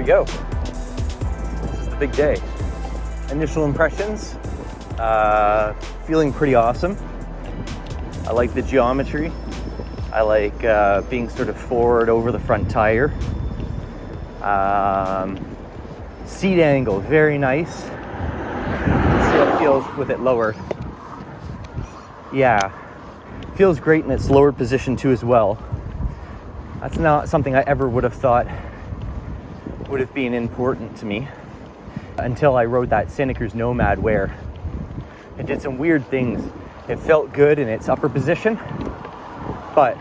go. This is the big day. Initial impressions, feeling pretty awesome. I like the geometry. I like being sort of forward over the front tire. Seat angle, very nice. Let's see how it feels with it lowered. Yeah, feels great in its lowered position too as well. That's not something I ever would have thought would have been important to me until I rode that Santa Cruz Nomad, where it did some weird things. It felt good in its upper position, but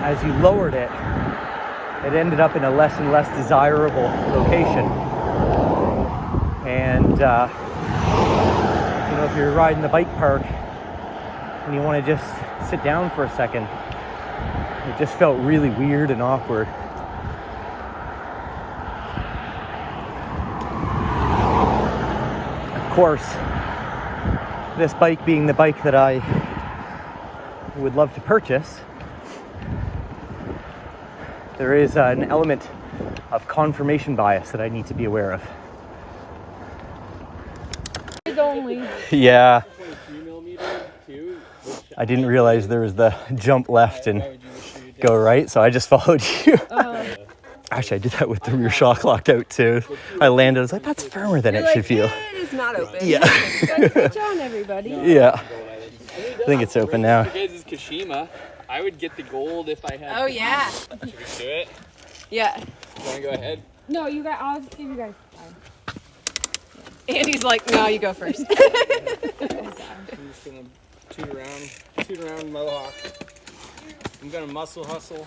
as you lowered it, it ended up in a less and less desirable location. And you know, if you're riding the bike park and you want to just sit down for a second, it just felt really weird and awkward. Of course, this bike being the bike that I would love to purchase, there is an element of confirmation bias that I need to be aware of. Yeah. I didn't realize there was the jump left and go right, so I just followed you. Actually, I did that with the rear shock locked out too. I landed, I was like, that's firmer than it should feel. It is not open. Yeah. Switch on, everybody. Yeah. I think it's open now. This is Kashima. I would get the gold if I had. Oh, yeah. Should we do it? Yeah. You want to go ahead? No, you guys, I'll just give you guys time. Andy's like, no, you go first. I'm just gonna toot around Mohawk. I'm gonna muscle hustle.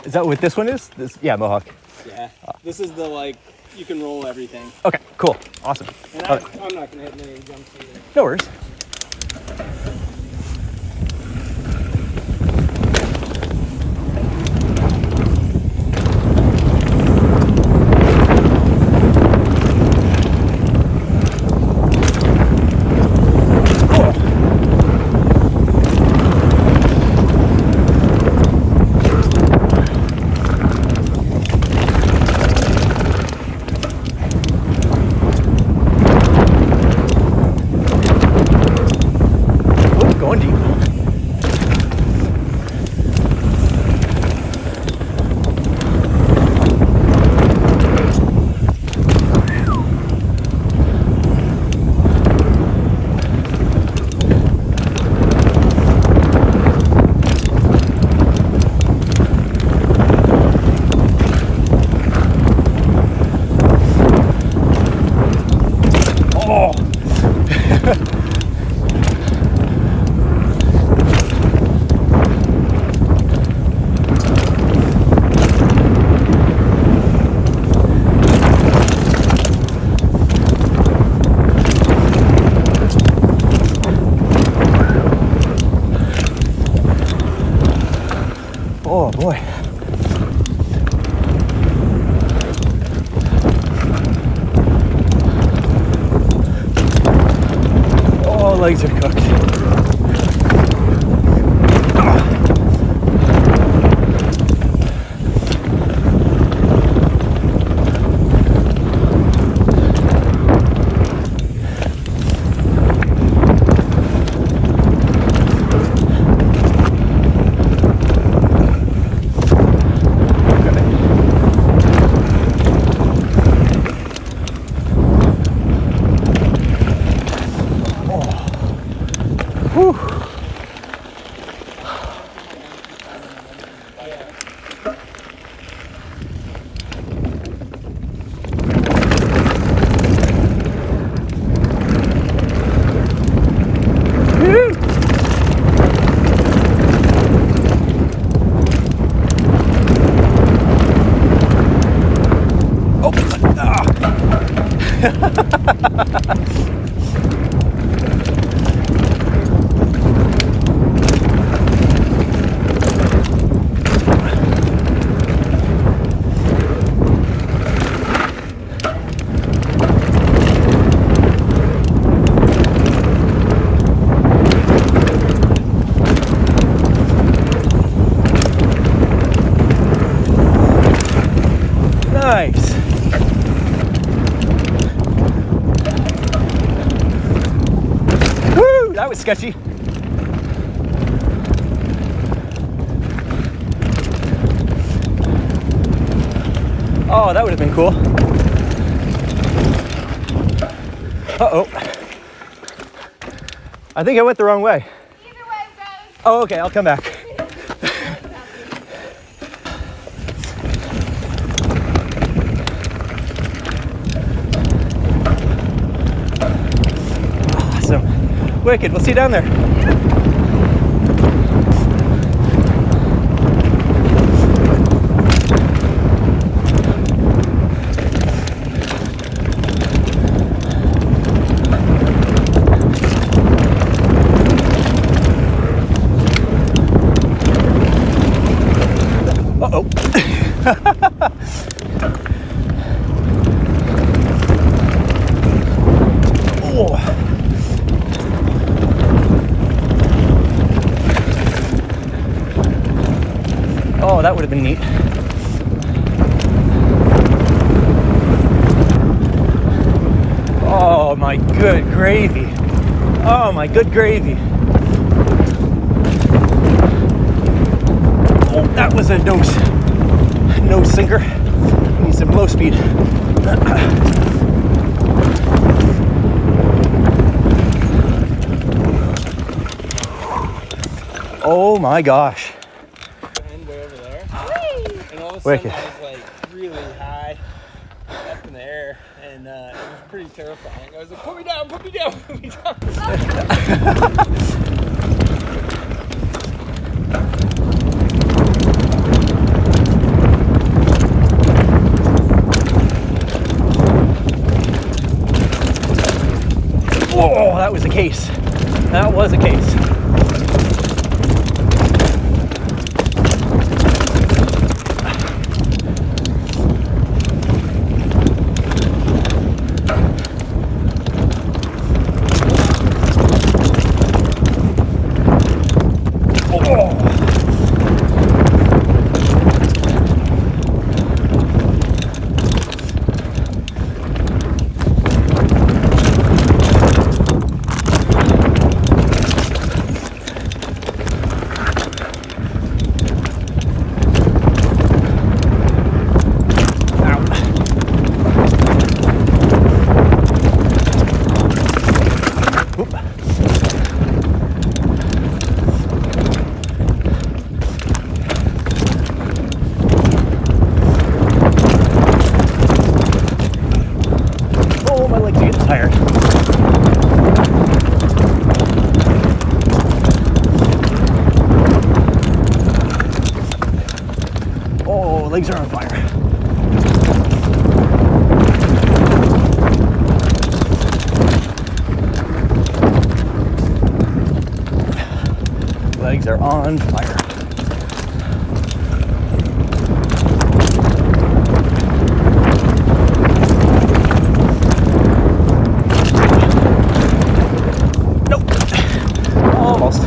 Is that what this one is? This, yeah, Mohawk. Yeah. This is the, like, you can roll everything. Okay, cool, awesome. And I'm not gonna hit many jumps either. No worries. Oh boy. Oh, legs are cooked. sketchy. Oh, that would have been cool. Uh-oh. I think I went the wrong way. Either way, guys. Oh, okay, I'll come back. Awesome. Wicked. We'll see you down there. Uh-oh. Oh. Oh, that would have been neat. Oh, my good gravy. Oh, my good gravy. Oh, that was a nose sinker. Need some low speed. Oh my gosh. And way over there. And all of a sudden Wicked. I was like really high up in the air, and it was pretty terrifying. I was like, put me down, put me down, put me down. Whoa, that was a case. That was a case. Oh, my legs are getting tired. Oh, legs are on fire. Legs are on fire. Nope. Almost.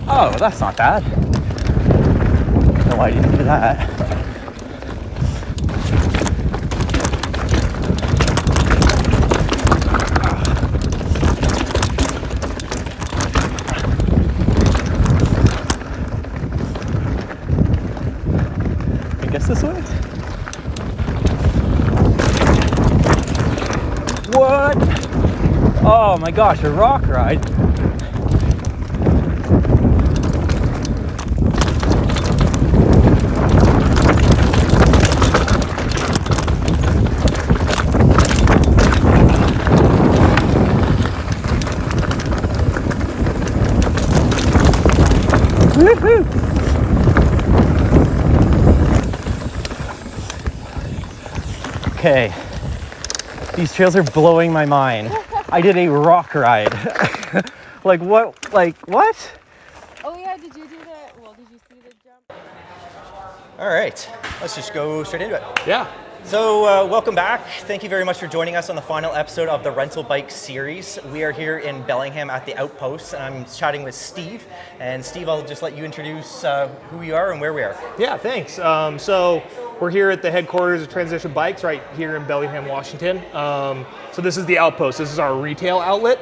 Oh, that's not bad. No, I didn't do that. I guess this way? What? Oh my gosh, a rock ride. Woohoo! Okay, these trails are blowing my mind. I did a rock ride. Like what? Oh yeah, did you do that? Well, did you see the jump? All right, let's just go straight into it. Yeah. So welcome back. Thank you very much for joining us on the final episode of the Rental Bike series. We are here in Bellingham at the Outpost, and I'm chatting with Steve. And Steve, I'll just let you introduce who you are and where we are. Yeah, thanks. So we're here at the headquarters of Transition Bikes right here in Bellingham, Washington. So this is the Outpost. This is our retail outlet,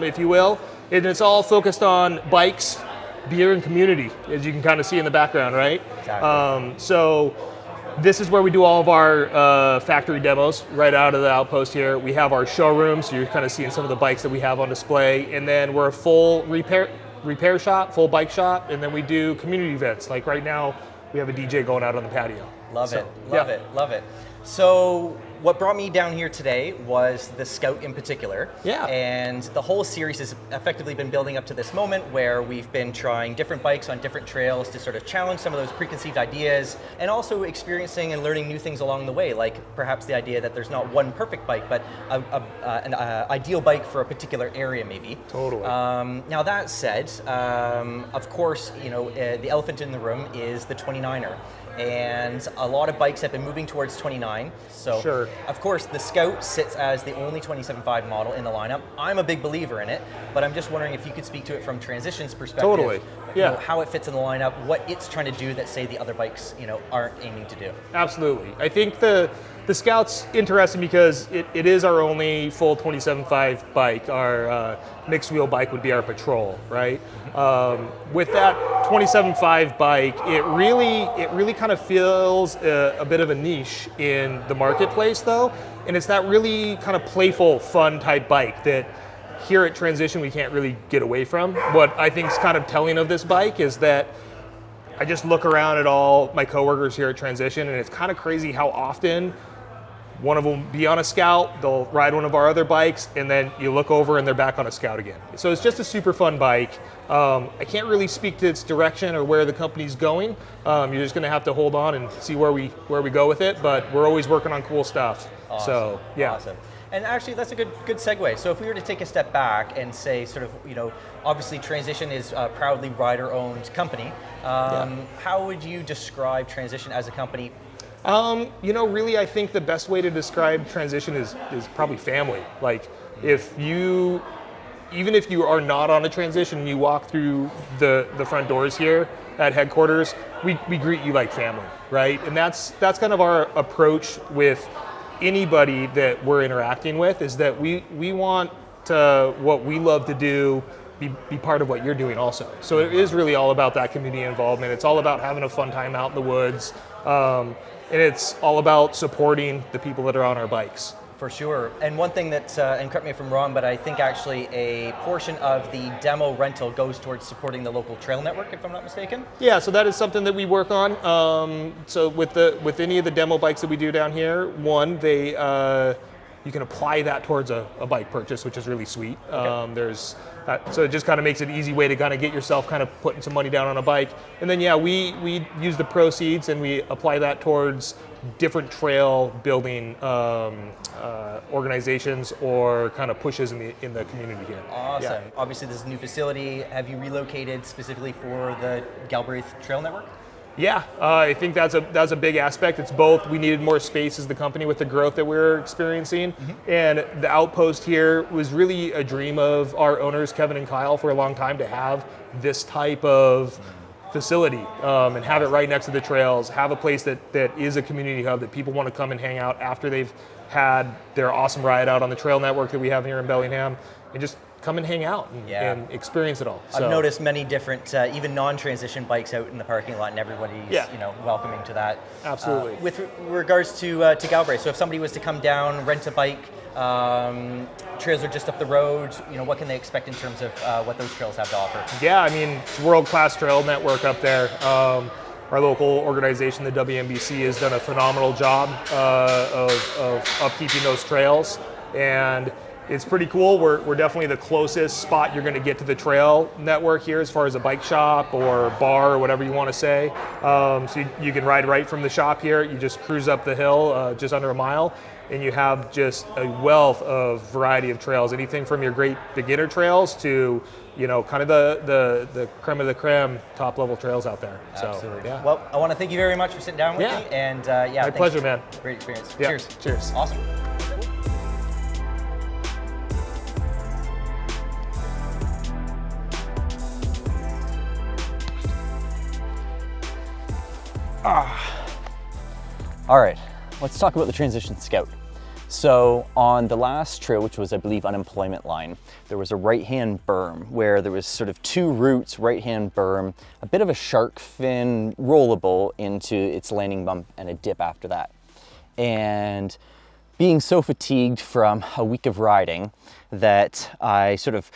if you will. And it's all focused on bikes, beer, and community, as you can kind of see in the background, right? Exactly. So this is where we do all of our factory demos right out of the Outpost here. We have our showroom, so you're kind of seeing some of the bikes that we have on display. And then we're a full repair shop, full bike shop, and then we do community events. Like right now, we have a DJ going out on the patio. Love it. So what brought me down here today was the Scout in particular. Yeah. And the whole series has effectively been building up to this moment where we've been trying different bikes on different trails to sort of challenge some of those preconceived ideas, and also experiencing and learning new things along the way, like perhaps the idea that there's not one perfect bike, but an ideal bike for a particular area maybe. Totally. Now that said, of course, the elephant in the room is the 29er. And a lot of bikes have been moving towards 29. So, Sure. Of course, the Scout sits as the only 27.5 model in the lineup. I'm a big believer in it, but I'm just wondering if you could speak to it from Transition's perspective. Totally. Yeah. How it fits in the lineup, what it's trying to do that, say, the other bikes, aren't aiming to do. Absolutely. I think the Scout's interesting because it is our only full 27.5 bike. Our mixed wheel bike would be our Patrol, right? With that 27.5 bike, it really kind of fills a bit of a niche in the marketplace, though, and it's that really kind of playful, fun type bike that here at Transition we can't really get away from. What I think is kind of telling of this bike is that I just look around at all my coworkers here at Transition, and it's kind of crazy how often one of them be on a Scout, they'll ride one of our other bikes, and then you look over and they're back on a Scout again. So it's just a super fun bike. I can't really speak to its direction or where the company's going. You're just gonna have to hold on and see where we go with it, but we're always working on cool stuff. Awesome. So, yeah. Awesome. And actually, that's a good segue. So if we were to take a step back and say, sort of, obviously Transition is a proudly rider-owned company. How would you describe Transition as a company? Really, I think the best way to describe Transition is probably family. Like, even if you are not on a Transition and you walk through the front doors here at headquarters, we greet you like family, right? And that's kind of our approach with anybody that we're interacting with, is that we want what we love to do be part of what you're doing also. So it is really all about that community involvement. It's all about having a fun time out in the woods. And it's all about supporting the people that are on our bikes. For sure. And one thing that, and correct me if I'm wrong, but I think actually a portion of the demo rental goes towards supporting the local trail network, if I'm not mistaken. Yeah, so that is something that we work on. So with any of the demo bikes that we do down here, you can apply that towards a bike purchase, which is really sweet. Okay. So it just kind of makes it an easy way to kind of get yourself kind of putting some money down on a bike. And then, we use the proceeds and we apply that towards different trail building organizations or kind of pushes in the community here. Awesome. Yeah. Obviously, this is a new facility. Have you relocated specifically for the Galbraith Trail Network? Yeah, I think that's a big aspect. It's both. We needed more space as the company with the growth that we're experiencing, and the Outpost here was really a dream of our owners, Kevin and Kyle, for a long time, to have this type of facility and have it right next to the trails, have a place that is a community hub that people want to come and hang out after they've had their awesome ride out on the trail network that we have here in Bellingham, and just come and hang out and experience it all. I've noticed many different, even non-Transition bikes out in the parking lot, and everybody's welcoming to that. Absolutely. With regards to Galbraith, so if somebody was to come down, rent a bike, trails are just up the road, what can they expect in terms of what those trails have to offer? Yeah, I mean, it's a world-class trail network up there. Our local organization, the WMBC, has done a phenomenal job of upkeeping those trails, and it's pretty cool. We're definitely the closest spot you're going to get to the trail network here as far as a bike shop or bar or whatever you want to say. So you can ride right from the shop here. You just cruise up the hill just under a mile, and you have just a wealth of variety of trails, anything from your great beginner trails to, you know, kind of the creme of the creme top level trails out there. Absolutely. So, yeah. Well, I want to thank you very much for sitting down with Yeah. me. And yeah, My pleasure, man. Great experience. Yeah. Cheers. Cheers. Awesome. All right, let's talk about the Transition Scout. So on the last trail, which was, I believe, Unemployment Line, there was a right-hand berm where there was sort of two routes, right-hand berm, a bit of a shark fin rollable into its landing bump and a dip after that. And being so fatigued from a week of riding that I sort of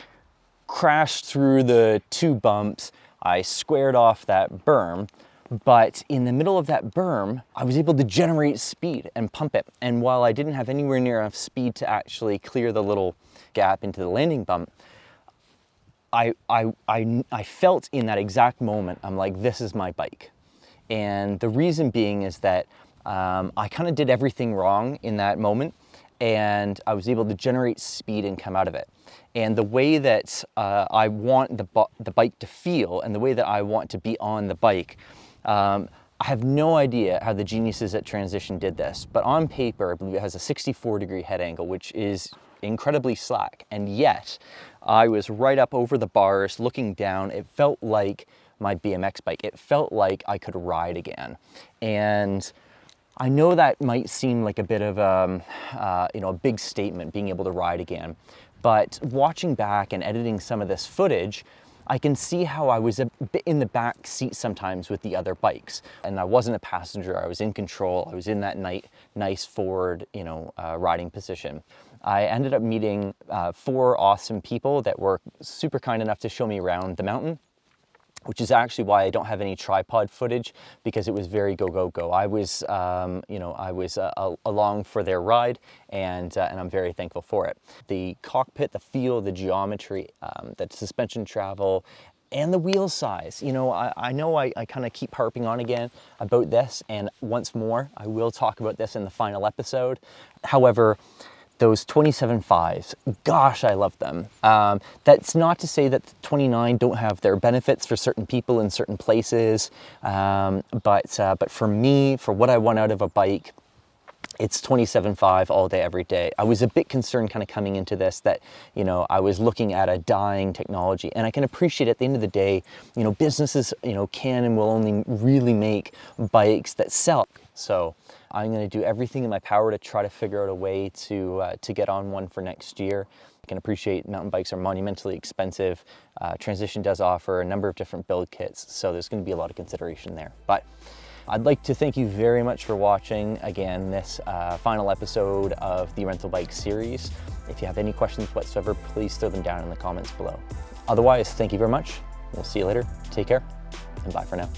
crashed through the two bumps, I squared off that berm, but in the middle of that berm, I was able to generate speed and pump it. And while I didn't have anywhere near enough speed to actually clear the little gap into the landing bump, I felt in that exact moment, I'm like, this is my bike. And the reason being is that I kind of did everything wrong in that moment, and I was able to generate speed and come out of it. And the way that I want the bike to feel and the way that I want to be on the bike, I have no idea how the geniuses at Transition did this, but on paper, I believe it has a 64-degree head angle, which is incredibly slack. And yet, I was right up over the bars, looking down. It felt like my BMX bike. It felt like I could ride again. And I know that might seem like a bit of a big statement, being able to ride again. But watching back and editing some of this footage, I can see how I was a bit in the back seat sometimes with the other bikes. And I wasn't a passenger, I was in control. I was in that nice forward, riding position. I ended up meeting 4 awesome people that were super kind enough to show me around the mountain, which is actually why I don't have any tripod footage, because it was very go, go, go. I was, along for their ride, and I'm very thankful for it. The cockpit, the feel, the geometry, the suspension travel, and the wheel size. I know I kind of keep harping on again about this, and once more, I will talk about this in the final episode. However, those 27.5s, gosh, I love them. That's not to say that the 29 don't have their benefits for certain people in certain places, but for me, for what I want out of a bike, it's 27.5 all day, every day. I was a bit concerned kind of coming into this that, I was looking at a dying technology, and I can appreciate at the end of the day, businesses, can and will only really make bikes that sell. So I'm going to do everything in my power to try to figure out a way to get on one for next year. I can appreciate mountain bikes are monumentally expensive. Transition does offer a number of different build kits, so there's going to be a lot of consideration there. But I'd like to thank you very much for watching, again, this final episode of the Rental Bike series. If you have any questions whatsoever, please throw them down in the comments below. Otherwise, thank you very much. We'll see you later. Take care, and bye for now.